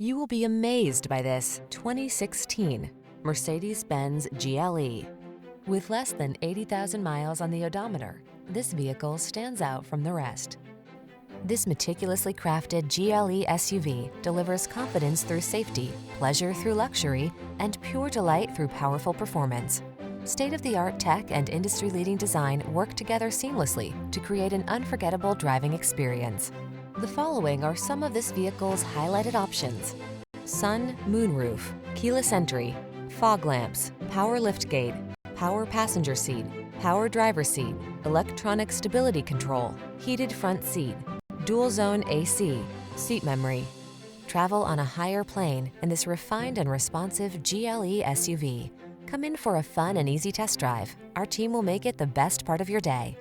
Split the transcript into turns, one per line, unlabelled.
You will be amazed by this 2016 Mercedes-Benz GLE. With less than 80,000 miles on the odometer, this vehicle stands out from the rest. This meticulously crafted GLE SUV delivers confidence through safety, pleasure through luxury, and pure delight through powerful performance. State-of-the-art tech and industry-leading design work together seamlessly to create an unforgettable driving experience. The following are some of this vehicle's highlighted options: sun, moonroof, keyless entry, fog lamps, power liftgate, power passenger seat, power driver seat, electronic stability control, heated front seat, dual zone AC, seat memory. Travel on a higher plane in this refined and responsive GLE SUV. Come in for a fun and easy test drive. Our team will make it the best part of your day.